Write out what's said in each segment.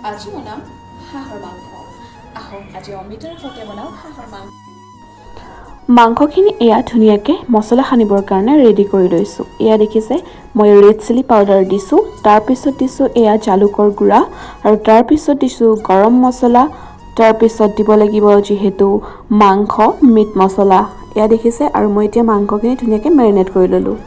আজি বনাম হাঁহৰ মাংস। আহক আজি অমিতাৰ সৈতে বনাওঁ হাঁহৰ মাংস। মাংসখিনি এয়া ধুনীয়াকৈ মছলা সানিবৰ কাৰণে ৰেডি কৰি লৈছোঁ। এয়া দেখিছে মই ৰেড চিলি পাউডাৰ দিছোঁ, তাৰপিছত দিছোঁ এয়া জালুকৰ গুড়া আৰু তাৰপিছত দিছোঁ গৰম মছলা, তাৰপিছত দিব লাগিব যিহেতু মাংস মিট মছলা। এয়া দেখিছে আৰু মই এতিয়া মাংসখিনি ধুনীয়াকৈ মেৰিনেট কৰি ল'লোঁ।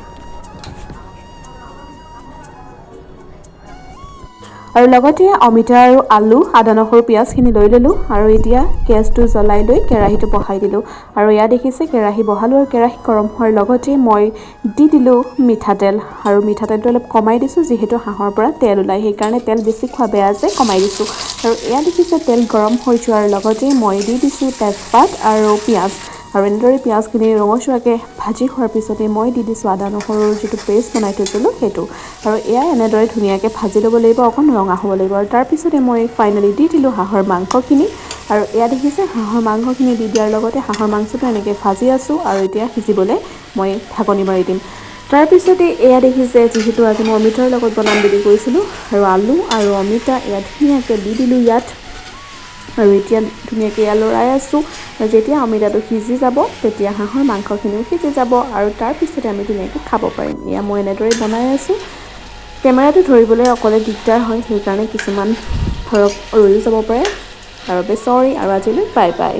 আৰু লগতে অমিতা আৰু আলু, আদা নহৰু পিঁয়াজখিনি লৈ ল'লোঁ আৰু এতিয়া গেছটো জ্বলাই লৈ কেৰাহীটো বহাই দিলোঁ। আৰু এয়া দেখিছে কেৰাহী বহালোঁ আৰু কেৰাহী গৰম হোৱাৰ লগতে মই দি দিলোঁ মিঠাতেল আৰু মিঠাতেলটো অলপ কমাই দিছোঁ যিহেতু হাঁহৰ পৰা তেল ওলায়, সেইকাৰণে তেল বেছি খোৱা বেয়া যে কমাই দিছোঁ। আৰু এয়া দেখিছে তেল গৰম হৈ যোৱাৰ লগতে মই দি দিছোঁ তেজপাত আৰু পিঁয়াজ। আৰু এনেদৰে পিঁয়াজখিনি ৰঙচুৱাকৈ ভাজি হোৱাৰ পিছতে মই দি দিছোঁ আদা নহৰুৰ যিটো পেষ্ট বনাই থৈছিলোঁ সেইটো। আৰু এয়া এনেদৰে ধুনীয়াকৈ ভাজি ল'ব লাগিব, অকণ ৰঙা হ'ব লাগিব। আৰু তাৰপিছতে মই ফাইনেলি দি দিলোঁ হাঁহৰ মাংসখিনি। আৰু এয়া দেখিছে হাঁহৰ মাংসখিনি দি দিয়াৰ লগতে হাঁহৰ মাংসটো এনেকৈ ভাজি আছোঁ আৰু এতিয়া সিজিবলৈ মই ঢাকনি মাৰি দিম। তাৰপিছতে এয়া দেখিছে যিহেতু আজি মই অমিতাৰ লগত বনাম বুলি কৈছিলোঁ আৰু আলু আৰু অমিতা এয়া ধুনীয়াকৈ দি দিলোঁ ইয়াত। আৰু এতিয়া ধুনীয়াকৈ এয়া লৰাই আছোঁ আৰু যেতিয়া অমিতাটো সিজি যাব তেতিয়া হাঁহৰ মাংসখিনিও সিজি যাব আৰু তাৰপিছতে আমি ধুনীয়াকৈ খাব পাৰিম। এয়া মই এনেদৰেই বনাই আছোঁ। কেমেৰাটো ধৰিবলৈ অকলে দিগদাৰ হয়, সেইকাৰণে কিছুমান ধৰক ৰৈও যাব পাৰে। তাৰ বাবে চৰি আৰু আজিলৈ বাই বাই।